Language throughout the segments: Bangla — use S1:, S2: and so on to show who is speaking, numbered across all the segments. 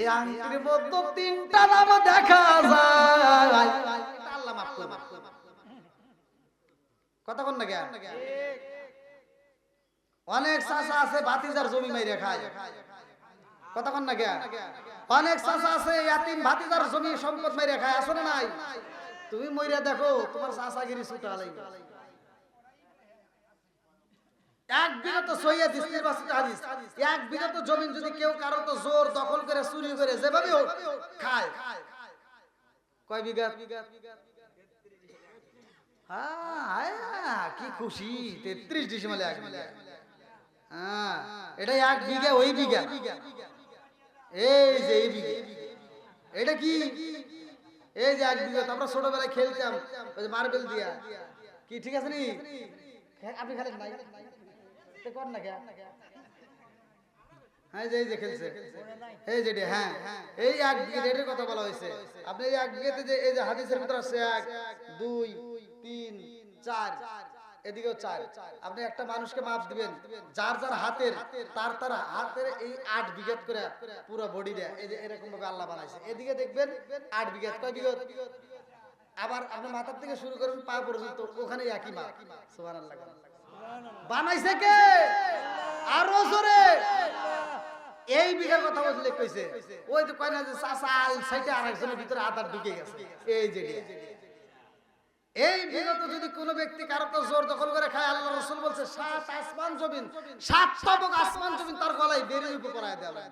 S1: এই আংটির মধ্যে তিনটা নাম দেখা যায়, এটা আল্লাহ মাফ করবে। কথা কোন না জ্ঞান? অনেক চাচা আছে ভাতিজার জমি মাইরে খায়। কথা কোন না জ্ঞান? অনেক চাচা আছে ইয়াতিম ভাতিজার জমি সম্পদ মাইরে খায়, আছে না নাই? তুমি মইরা দেখো তোমার চাচাগিরি ছুটা লাগবে। এক বিঘা তো সহিহ ইসলামের বাসিত হাদিস, এক বিঘা তো জমি যদি কেউ কারো তো জোর দখল করে চুরি করে যেভাবে হোক খায়, কয় বিঘা? হ্যাঁ, কি খুশি, 33 ডিসিমালে এক বিঘা। হ্যাঁ, এটা এক বিঘা, ওই বিঘা, এই যে এই বিঘা, এটা কি? এই যে এক বিঘা। আমরা ছোটবেলায় খেলতাম ওই যে মার্বেল দিয়া, কি ঠিক আছে নি? আপনি খেলেন নাই? কর না কে? হ্যাঁ, এই যে খেলছে, এই যে হ্যাঁ, এই এক বিঘা এটার কথা বলা হয়েছে। আপনি এই এক বিঘাতে যে এই যে হাদিসের ভিতরে আছে 1 2 3 4, এদিকেও 4, আপনি একটা মানুষকে মাপ দিবেন যার যার হাতের তার তার হাতের এই 8 বিঘা করে পুরো বডি দেয়। এই যে এরকম ভাবে আল্লাহ বানাইছে। এদিকে দেখবেন 8 বিঘা, কয় বিঘা? আবার আপনি মাথার থেকে শুরু করেন পা পর্যন্ত, ওখানে একই মাপ। সুবহানাল্লাহ। বানাইছে কে? আরো জোরে এই বিঘার কথা বললে কইছে, ওই তো কয় না যে চাচাল সাইতে আরেকজনের ভিতরে আদার ঢুকে গেছে। এই যে এই বিগত যদি কোনো ব্যক্তি কারো তো জোর দখল করে খায়, আল্লাহ রাসূল বলছে 7 আসমান জমিন, 7 তবক আসমান জমিন তার গলায় বেরিয়ে উপর করায় দেওয়া।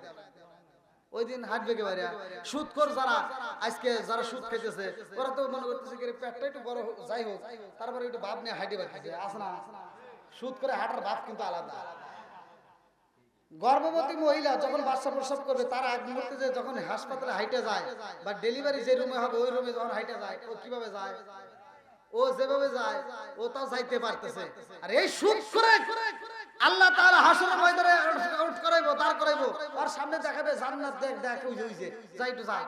S1: ওই দিন হাঁটবে কে বাইরে? সুদখোর যারা আজকে যারা সুদ খাইতেছে ওরা তো মনে করতেছে কি পেটটা একটু বড় যাই হোক, তারপরে একটু ভাব নিয়ে হাঁটে বাড়তেছে। আছে না? সুদ করে হাঁটার ভাব কিন্তু আলাদা। গর্ভবতী মহিলা যখন বাচ্চা প্রসব করবে তার আগ মুহূর্তে যে যখন হাসপাতালে হাইটে যায় বা ডেলিভারি যে রুমে হবে ওই রুমে যখন হাইটে যায়, ও কিভাবে যায়? ও যেভাবে যায় ও তাও যাইতে পারতেছে। আর এই সুদ করে আল্লাহ তাআলা হাসরের ময়দানে আউট করাইবো, দাঁড় করাইবো, আর সামনে দেখাবে জান্নাত, দেখ দেখ ওই যে যাই তো যা,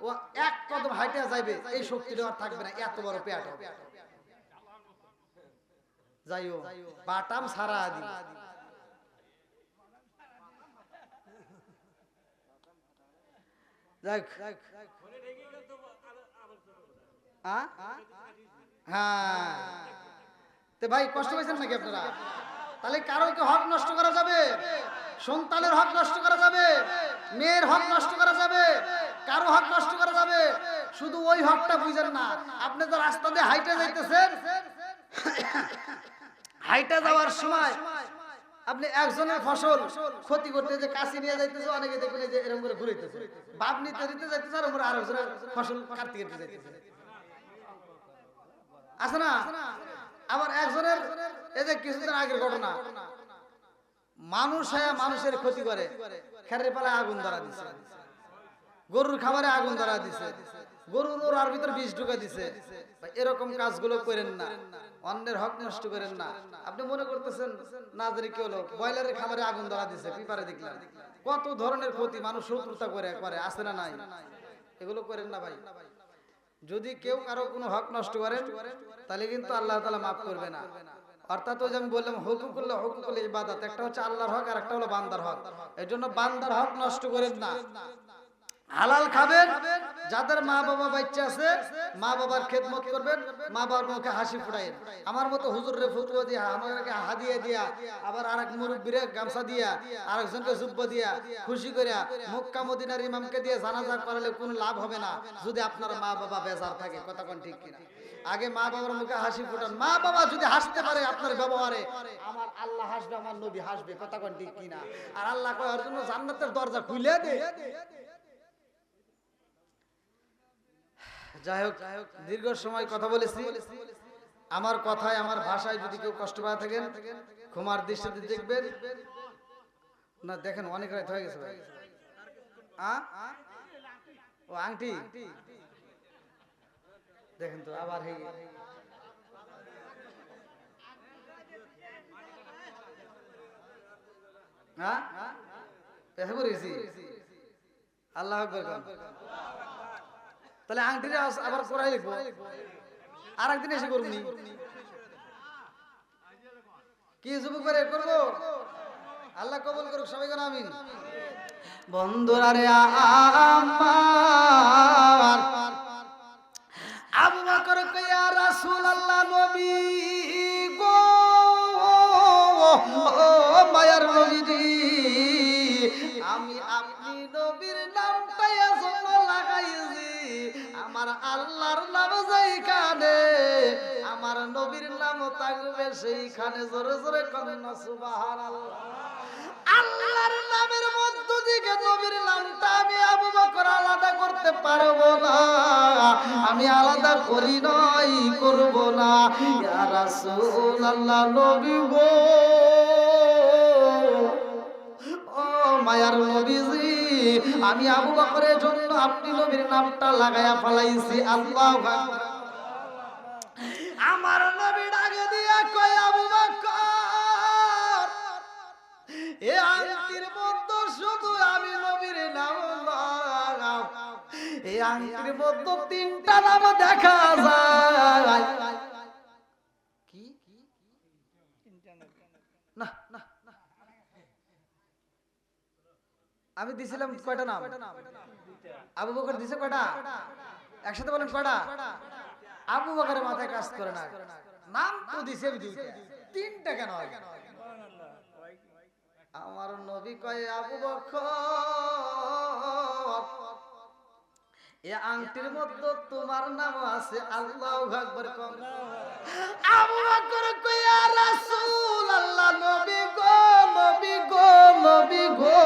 S1: ও এক কদম হাইটে যাইবে, এই শক্তিটা আর থাকবে না, এত বড় পেট হবে। যাইও বাটাম সারা আদি। হ্যাঁ, তো ভাই কষ্ট পাইছেন নাকি আপনারা? তাহলে কারো কি হক নষ্ট করা যাবে? সন্তানের হক নষ্ট করা যাবে, মেয়ের হক নষ্ট করা যাবে, কারো হক নষ্ট করা যাবে? শুধু ওই হকটা বুঝেন না। আপনি তো রাস্তা দিয়ে হাইটে যাইতেছেন, হাইটে যাওয়ার সময় আপনি একজনের ফসল ক্ষতি করতে যে কাশি নিয়ে যাইতেছে, অনেকে দেখবেন যে এরকম করে ঘুরাইতেছে, বাপ নিতে দিতে যাইতেছে, আর ওপরে আরেকজনের ফসল কাটতে কেটে যাইতেছে, আছে না? আবার একজনের এই যে কিছুদিন আগের ঘটনা, মানুষ মানুষের ক্ষতি করে, খেরের পালায় আগুন ধরা দিছে, গরুর খাবারে আগুন ধরা দিছে, গরুর ওর ভিতর বিষ ঢুকা দিছে। এরকম কাজগুলো করেন না, অন্যের হক নষ্ট করেন না। আপনি মনে করতেছেন না জানি কি হলো, ব্রয়লারের খাবারে আগুন ধরা দিছে, পেপারে দেখলাম কত ধরনের ক্ষতি মানুষ শত্রুতা করে, আছে না নাই? এগুলো করেন না ভাই। যদি কেউ কারো কোনো হক নষ্ট করেন তাহলে কিন্তু আল্লাহ তাআলা মাফ করবে না। অর্থাৎ ওই যে আমি বললাম হুকুকুল ইবাদত, একটা হচ্ছে আল্লাহর হক আর একটা হলো বান্দার হক। এর জন্য বান্দার হক নষ্ট করেন না। হালাল খাবেন, যাদের মা বাবা বাচ্চা আছে মা বাবার খেদমত করবেন, মা বাবার মুখে হাসি ফুটাইন। আমার মতো হুজুরে ফতুয়া দিয়া, আমাকে হাদিয়া দিয়া, আবার আরেক মুরব্বিরে গামছা দিয়া, আরেকজনকে জুব্বা দিয়া, খুশি করিয়া মক্কা মদিনার ইমামকে দিয়ে জানাজা করালে কোনো লাভ হবে না যদি আপনার মা বাবা বেজার থাকে। কথা কোন ঠিক কিনা? আগে মা বাবার মুখে হাসি ফুটান। মা বাবা যদি হাসতে পারে আপনার ব্যবহারে, আমার আল্লাহ হাসবে, আমার নবী হাসবে। কথা কোন ঠিক কিনা? আর আল্লাহ কয় ওর জন্য জান্নাতের দরজা খুলে দে। যাই হোক, দীর্ঘ সময় কথা বলেছি। আমার কথায় আমার ভাষায় যদি কেউ কষ্ট পায় থাকেন ক্ষমার দৃষ্টিতে দেখবেন। না দেখেন অনেক রাত হয়ে গেছে ভাই। ও আংটি দেখেন তো আবার হয়ে গেল। হ্যাঁ পেশা করেছি। আল্লাহ আকবার। তাহলে আংটিটা আবার করাই লিখবো, আর একদিন এসে করবনি। কি যুবক করে করবো? আল্লাহ কবুল করুক, সবাই আমিন। বন্ধুরা রে আমার আবু বকর কয় ইয়া রাসূলুল্লাহ নবী গো ও মায়ার নবীজি আমি আপনি নবীর নামটা এজন্য লাগাইছি আমার আল্লাহর নাম যেইখানে আমার নবীর নামও থাকবে সেইখানে জোরে জোরে করেন না সুবহানাল্লাহ আল্লাহর নামের মধ্য থেকে নবীর নামটা আমি আবু বকর আলাদা করতে পারবো না আমি আলাদা করি নাই করব না ইয়া রাসূলুল্লাহ নবী গো ও মায়ার নবীজি আমি আবু বকরের জন্য আপনি নবীর নামটা লাগায়া ফলাইছি আল্লাহু আকবার আমার নবী ডাকে দিয়া কয় আবু বকর এ আংটির মধ্যে শুধু আমি নবীর নাম লাগাও এই আংটির মধ্যে তিনটা নাম দেখা যায় কি না না আমি দিছিলাম কয়টা নাম আবু বকর দিছে কয়টা একসাথে বলেন কয়টা আবু বকরের মাথায় কাজ করে না নাম তো দিছে দুইটা তিনটা কেন হয় আমার নবী কয় আবু বকর এই আংটির মধ্যে তোমার নাম আছে আল্লাহু আকবার কোন আবু বকর কয় ইয়া রাসূলুল্লাহ নবী গো নবী গো নবী গো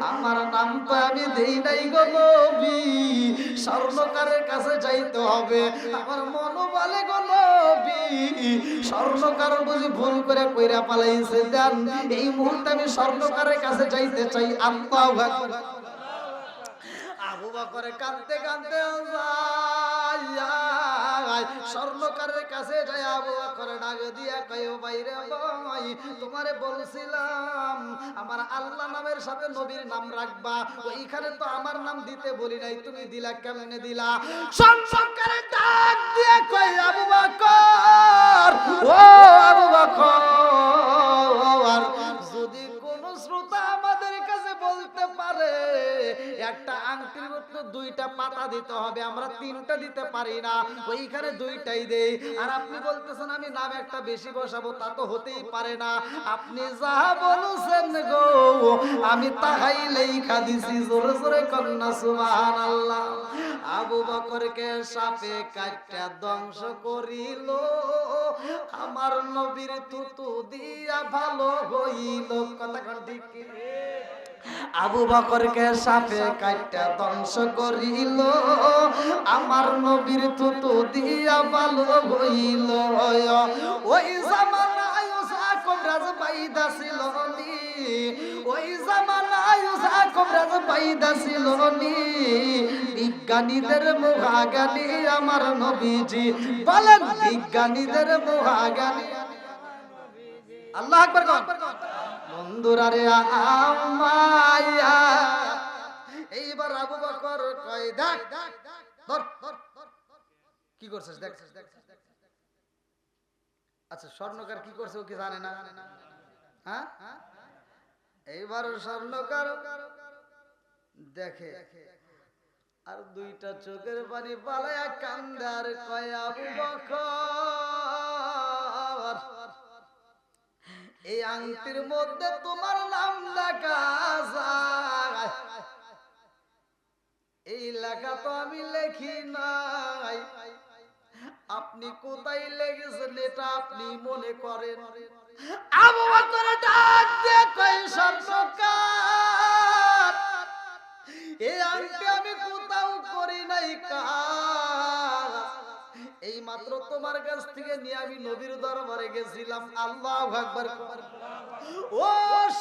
S1: আমার নাম তো আমি দেই নাই গো নবী স্বর্ণকারের কাছে যাইতে হবে আমার মন বলে গো নবী স্বর্ণকার বুঝি ভুল করে কইরা পালাইছে দেন এই মুহূর্তে আমি স্বর্ণকারের কাছে যাইতে চাই আল্লাহু আকবার আবু বকর কাঁদতে কাঁদতে যায় স্বর্ণকারের কাছে যায় আবু বকর ডাক দিয়া কয় বাইরে ভাই তোমারে বলছিলাম আমার আল্লাহ নামের সাথে নবীর নাম রাখবা ওইখানে তো আমার নাম দিতে বলি নাই তুমি দিলা কেমনে দিলা স্বর্ণকারের ডাক দিয়া কয় আবু বকর ও আবু বকর যদি কোন শ্রোতা আমাদের কাছে বলতে পারে একটা আংটির মধ্যে দুইটা পাতা দিতে হবে আমরা তিনটা দিতে পারি না ওইখানে দুইটাই দেই আর আপনি বলতেছেন আমি নাম একটা বেশি বসাবো তা তো হতেই পারে না আপনি যা বলছেন গো আমি তাহাই লেখা দিছি জোরে জোরে কন্যা সুবহানাল্লাহ আবু বকরকে সাপে কাটটা ধ্বংস করিল আমার নবীর তুতু দিয়া ভালো হইল কথা কোন ঠিক কি আবু বকরকে সাপে কাটটা ধ্বংস করিল আমার নবীর তুতু দিয়া ভালো হইল ওই জামানায় উসাকুব রাজ বাইদা ছিল নি ওই জামানায় উসাকুব রাজ বাইদা ছিল নি বিজ্ঞানীদের মহাজ্ঞানী আমার নবীজি বলেন বিজ্ঞানীদের মহাজ্ঞানী আল্লাহু আকবার বন্ধুরা রে আমায়া এইবার আবু বকর কয় দেখ ধর কি করছিস দেখ আচ্ছা স্বর্ণকার কি করছে ও কি জানে না হ্যাঁ এইবার স্বর্ণকার দেখে আর দুইটা চোখের পানি পালায়া কান্দার কয় আবু বকর এই আংটির মধ্যে তোমার নাম লেখা যায় এই লেখা তো আমি লেখি নাই আপনি কোথায় লেগেছেন এটা আপনি মনে করেন আবু বকর ডাক দিয়ে কয় স্বর্ণকার এই আংটি আমি কোথাও করি নাই কাজ এই মাত্র তোমার কাছ থেকে নিয়ে আমি নবীর দরবারে গেছিলাম আল্লাহু আকবার ও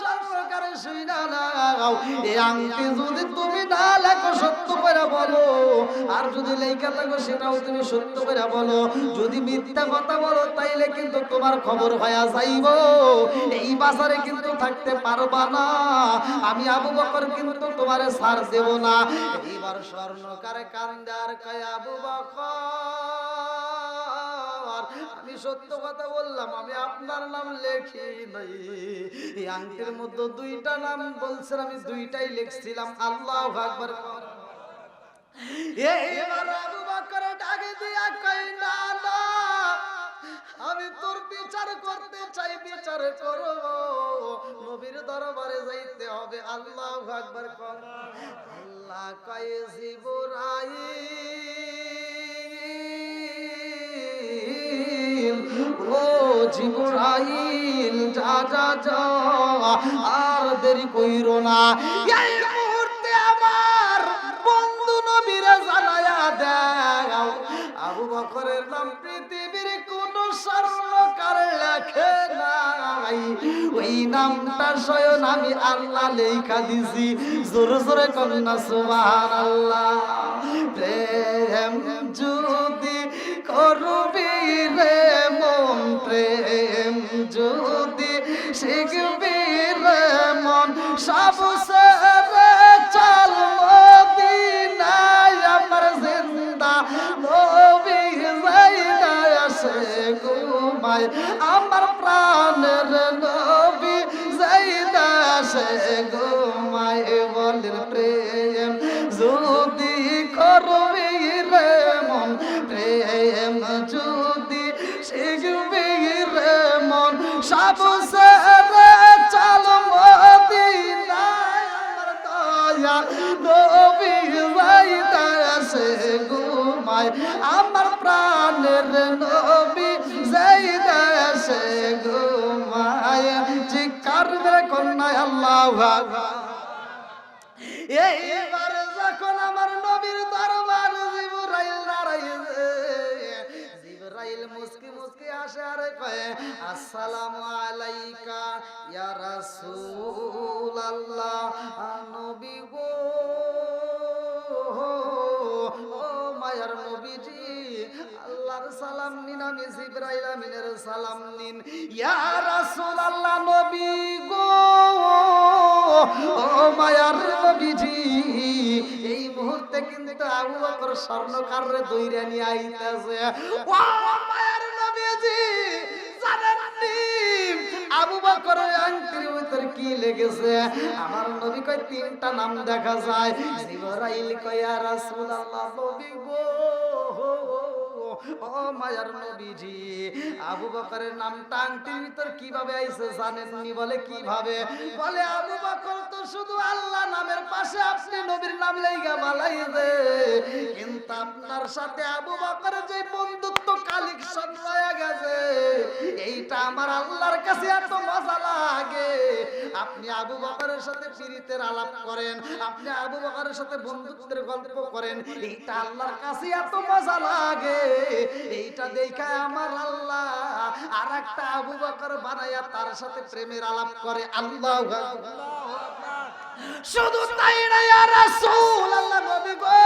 S1: সরকার শুইনা নাও এই আংটি যদি তুমি না লেখো সত্য করে বলো আর যদি লেখা থাকো সেটাও তুমি সত্য করে বলো যদি মিথ্যা কথা বলো তাইলে কিন্তু তোমার খবর হয়ে যাইব এই বাজারে কিন্তু থাকতে পারবা না আমি আবু বকর কিন্তু তোমারে ছাড় দেব না এইবার স্বর্ণকারে কান্দার কয় আবু বকর আমি আমি সত্য কথা বললাম, আমি আপনার নাম লেখি নাই। এই আংটির মধ্যে দুইটা নাম বলছেন, আমি দুইটাই লিখছিলাম। আল্লাহু আকবার। এবার আবু বকর ডাকে দিয়া কই, না না, আমি তোর বিচার করতে চাই, বিচার করব, নবীর দরবারে যাইতে হবে। আল্লাহু আকবার। আল্লাহ কয়, জিবরাইল, ও জিবরাইল, যা যা যা, আর দেরি কইরো না। এই মুহূর্তে আমার বন্ধু নবীরে জানায়া দাও, আবু বকরের নাম পৃথিবীর কোন স্বর্ণকার লেখে নাই, ওই নামটা স্বয়ং আমি আল্লাহ লেখা দিছি। জোরে জোরে কন্যা সুবহানাল্লাহ। প্রেম যদি করবি রে মন, প্রেম যদি শিখবি রে মন, সব ছেড়ে চল মদিনায়, আমার জিন্দা নবী যাইদা আসে ঘুমায়, আমার প্রাণের নবী যাইদা আসে ঘুমায়। বলেন প্রেম যদি করবি রে মন, প্রেম যদি শিখবি রে মন, সব ছেড়ে চল মদিনায়, আমার দয়া নবী যাইদা আসে ঘুমায়, আমার প্রাণের নবী যাইদা আসে ঘুমায়। চিৎকার মেরে কন্যা আল্লাহু আকবার। এইবার যখন আমার নবীর দরবার জিবরাইল দাঁড়াইছে, জিবরাইল মুস্কি মুস্কি আসে আর কয়, আসসালামু আলাইকা ইয়া রাসূলুল্লাহ, নবী গো, ও মায়ার নবীজি, আল্লাহর সালাম নিন, আমি জিবরাইল আমিনের সালাম নিন। ইয়া রাসূলুল্লাহ, নবী গো, ও মায়ার নবীজি, এই মুহূর্তে কিন্তু আবু বকর স্বর্ণকারে দইরা নিয়ে আইতাছে। ও মায়ার নবীজি, জানেন নি আবু বকরের আংটির ভিতর কি লেগেছে? আমার নবী কয়, তিনটা নাম দেখা যায়। জিবরাইল কয়, ইয়া রাসূলুল্লাহ, নবী গো, ও মায়ার নবীজি, আবু বকরের নামটা আংটির ভিতর কিভাবে আইছে জানেননি? বলে কিভাবে? বলে আবু বকর তো শুধু আল্লাহ নামের পাশে আপনি নবীর নাম লেখা বালাইছে, কিন্তু আপনার সাথে আবু বকরের যে বন্ধুত্ব কালেকশন হয়ে গেছে, এইটা আমার আল্লাহর কাছে এত মজা লাগে। আপনি আবু বকরের সাথে পীরিতের আলাপ করেন, আপনি আবু বকরের সাথে বন্ধুত্বের গল্প করেন, এইটা আল্লাহর কাছে এত মজা লাগে। এইটা দেখা আমার আল্লাহ আর একটা আবু বকর বানায়া তার সাথে প্রেমের আলাপ করে। আল্লাহু আকবার। শুধু তাই না, ইয়া রাসূলুল্লাহ, নবী গো,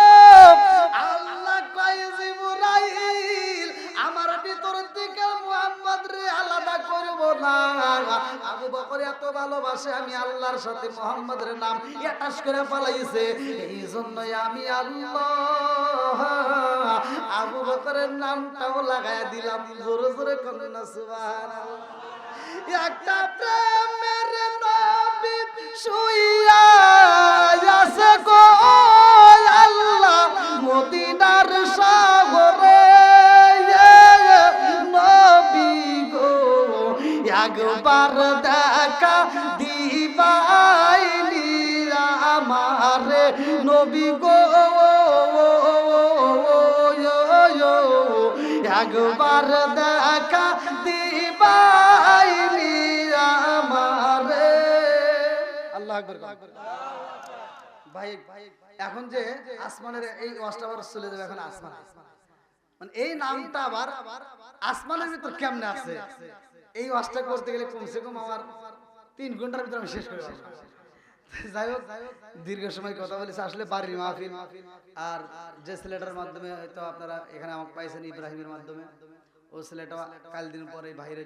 S1: আল্লাহ কয়, জিবরাইল, আমার ভিতর থেকে মুহাম্মদ রে আলাদা করব না। আবু বকর এত ভালোবাসে, আমি আল্লাহর সাথে মুহাম্মদের নাম অ্যাটাচ করে ফেলাইছে, এই জন্যই আমি আল্লাহ আবু বকরের নামটাও লাগায়া দিলাম। জোরে জোরে কন্যা সুবহানাল্লাহ। একটা প্রেমের নবী শুইয়া আছে গো আল্লাহ মদিনার সাগরে, নবী গো, একবার দেখা দিবাইনি আমারে, নবী গো, একবার দেখা দিবাইনি আমারে। আল্লাহু আকবার। ভাই এখন যে আসমানের এই ওয়াজটা চলে যাবে, এখন আসমান, মানে এই নামটা আবার আসমানের ভিতর কেমনে আছে, এই ওয়াজটা করতে গেলে কমসে কম আমার 3 ঘন্টার ভিতরে আমি শেষ করে ফেলবো। যাই হোক, দীর্ঘ সময় কথা বলেছি, আসলে বাড়ির মাহফিল, আর যে ছেলেটার মাধ্যমে হয়তো আপনারা এখানে আমাকে পাইছেন ইব্রাহিমের মাধ্যমে, ও ছেলেটা কাল দিন পরে বাইরে